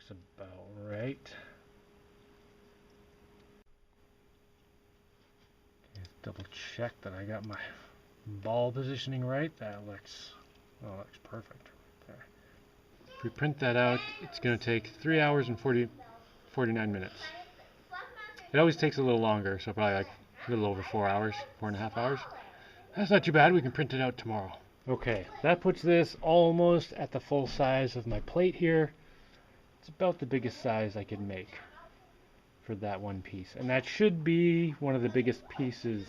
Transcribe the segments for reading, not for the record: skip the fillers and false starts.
looks about right. Just double check that I got my ball positioning right. That looks, oh, that looks perfect right there. If we print that out, it's going to take 3 hours and 49 minutes. It always takes a little longer, so probably like a little over 4 hours, 4.5 hours. That's not too bad. We can print it out tomorrow. Okay, that puts this almost at the full size of my plate here. It's about the biggest size I could make for that one piece. And that should be one of the biggest pieces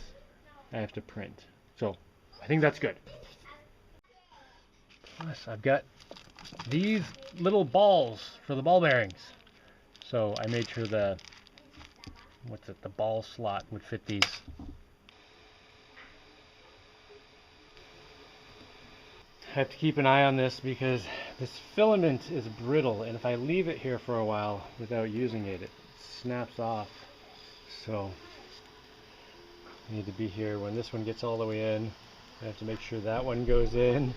I have to print. So I think that's good. Plus, I've got these little balls for the ball bearings. So I made sure the ball slot would fit these. I have to keep an eye on this because this filament is brittle, and if I leave it here for a while without using it, it snaps off. So I need to be here when this one gets all the way in. I have to make sure that one goes in,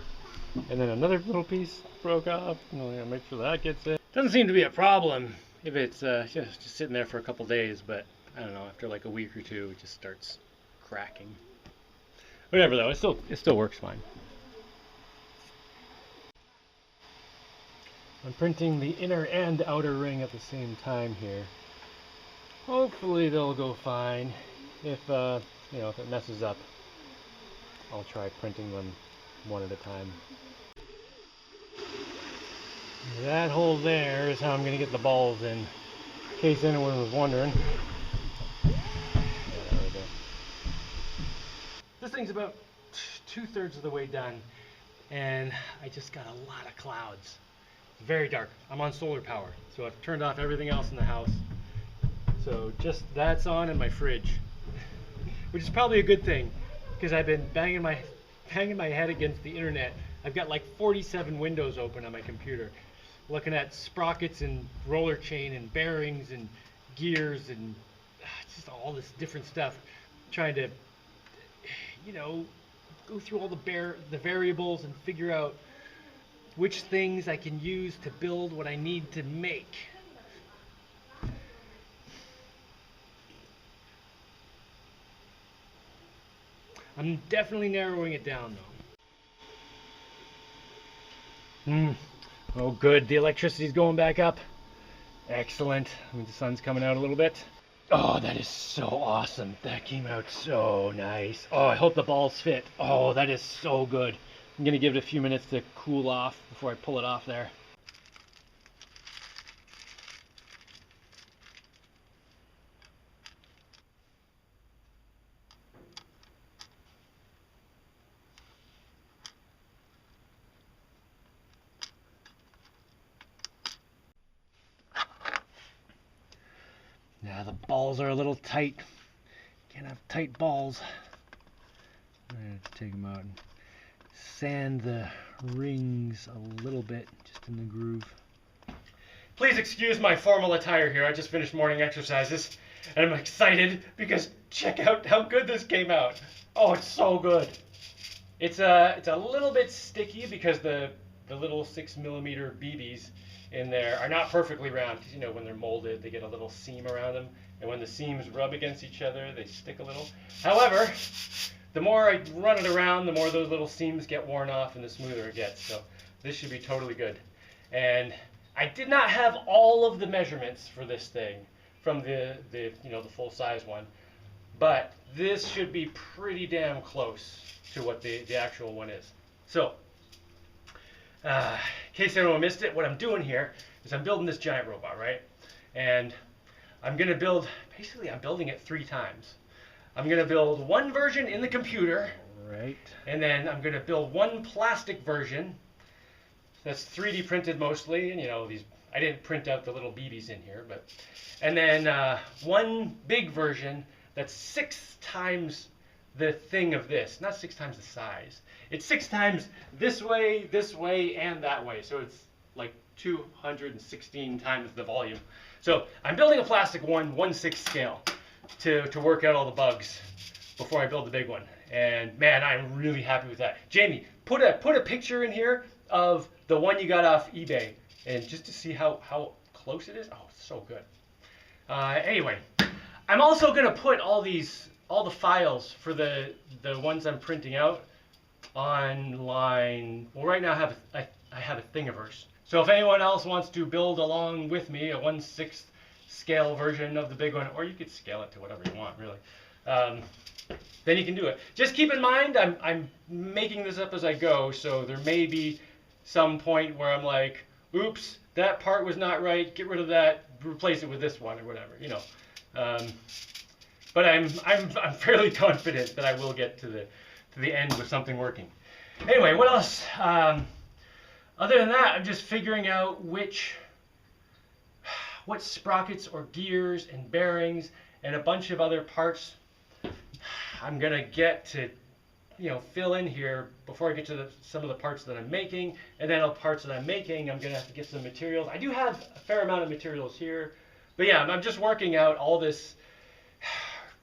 and then another little piece broke off. I gotta make sure that gets in. Doesn't seem to be a problem if it's just sitting there for a couple days, but I don't know, after like a week or two, it just starts cracking. Whatever though, it still works fine. I'm printing the inner and outer ring at the same time here. Hopefully they'll go fine. If if it messes up, I'll try printing them one at a time. That hole there is how I'm going to get the balls in case anyone was wondering. Yeah, there we go. This thing's about 2/3 of the way done, and I just got a lot of clouds. It's very dark. I'm on solar power, so I've turned off everything else in the house. So just that's on in my fridge, which is probably a good thing because I've been banging my head against the internet. I've got like 47 windows open on my computer, looking at sprockets and roller chain and bearings and gears and just all this different stuff, trying to, go through all the variables and figure out which things I can use to build what I need to make. I'm definitely narrowing it down though. Oh good, the electricity's going back up. Excellent. I mean, the sun's coming out a little bit. Oh, that is so awesome. That came out so nice. Oh, I hope the balls fit. Oh, that is so good. I'm gonna give it a few minutes to cool off before I pull it off there. Now the balls are a little tight. Can't have tight balls. I'm gonna have to take them out and sand the rings a little bit, just in the groove. Please excuse my formal attire here. I just finished morning exercises, and I'm excited because check out how good this came out. Oh, it's so good. It's a little bit sticky because the little 6mm BBs in there are not perfectly round, because when they're molded they get a little seam around them, and when the seams rub against each other they stick a little. However, the more I run it around, the more those little seams get worn off and the smoother it gets. So this should be totally good. And I did not have all of the measurements for this thing from the full size one, but this should be pretty damn close to what the actual one is. So in case anyone missed it, what I'm doing here is I'm building this giant robot, right? And I'm going to build, basically I'm building it 3 times. I'm going to build one version in the computer, right, and then I'm going to build one plastic version that's 3D printed mostly, and these, I didn't print out the little BBs in here, and then one big version that's 6 times the thing of this, not 6 times the size. It's 6 times this way, and that way. So it's like 216 times the volume. So I'm building a plastic one, 1/6 scale to work out all the bugs before I build the big one. And man, I'm really happy with that. Jaimie, put a picture in here of the one you got off eBay, and just to see how close it is. Oh, it's so good. Anyway, I'm also gonna put all the files for the ones I'm printing out online. Well, right now I have a Thingiverse. So if anyone else wants to build along with me, a 1/6 scale version of the big one, or you could scale it to whatever you want, really. Then you can do it. Just keep in mind, I'm making this up as I go, so there may be some point where I'm like, oops, that part was not right, get rid of that, replace it with this one, or whatever, you know. But I'm fairly confident that I will get to the end with something working. Anyway, what else? Other than that, I'm just figuring out what sprockets or gears and bearings and a bunch of other parts I'm gonna get to, fill in here before I get to some of the parts that I'm making. And then the parts that I'm making, I'm gonna have to get some materials. I do have a fair amount of materials here, but yeah, I'm just working out all this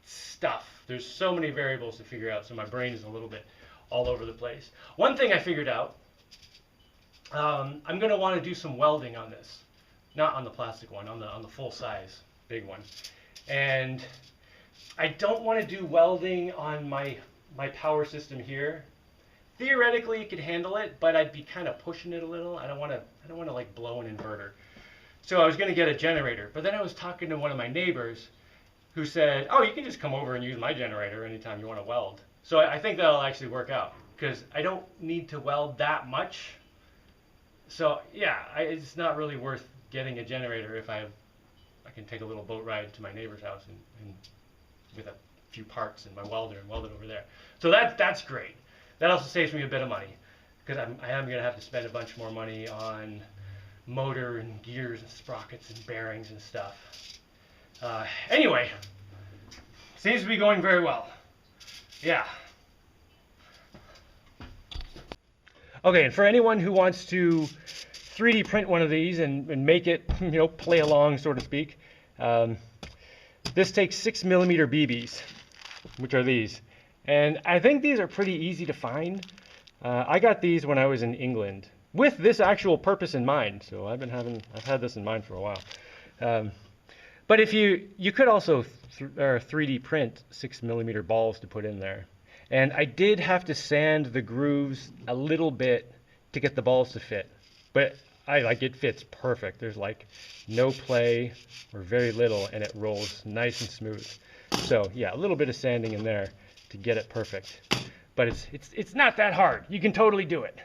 stuff. There's so many variables to figure out, so my brain is a little bit all over the place. One thing I figured out, I'm gonna want to do some welding on this, not on the plastic one, on the full size big one, and I don't want to do welding on my power system here. Theoretically, it could handle it, but I'd be kind of pushing it a little. I don't want to like blow an inverter. So I was going to get a generator, but then I was talking to one of my neighbors who said, "Oh, you can just come over and use my generator anytime you want to weld." So I think that'll actually work out because I don't need to weld that much. So yeah, it's not really worth getting a generator if I can take a little boat ride to my neighbor's house and with a few parts and my welder and weld it over there. So that's great. That also saves me a bit of money because I am going to have to spend a bunch more money on motor and gears and sprockets and bearings and stuff. Anyway, seems to be going very well. Yeah. Okay, and for anyone who wants to 3D print one of these and make it, play along, so to speak, this takes 6mm BBs, which are these. And I think these are pretty easy to find. I got these when I was in England with this actual purpose in mind. So I've had this in mind for a while. But if you could also 3D print 6mm balls to put in there. And I did have to sand the grooves a little bit to get the balls to fit. But it fits perfect. There's like no play or very little, and it rolls nice and smooth. So yeah, a little bit of sanding in there to get it perfect. But it's not that hard. You can totally do it.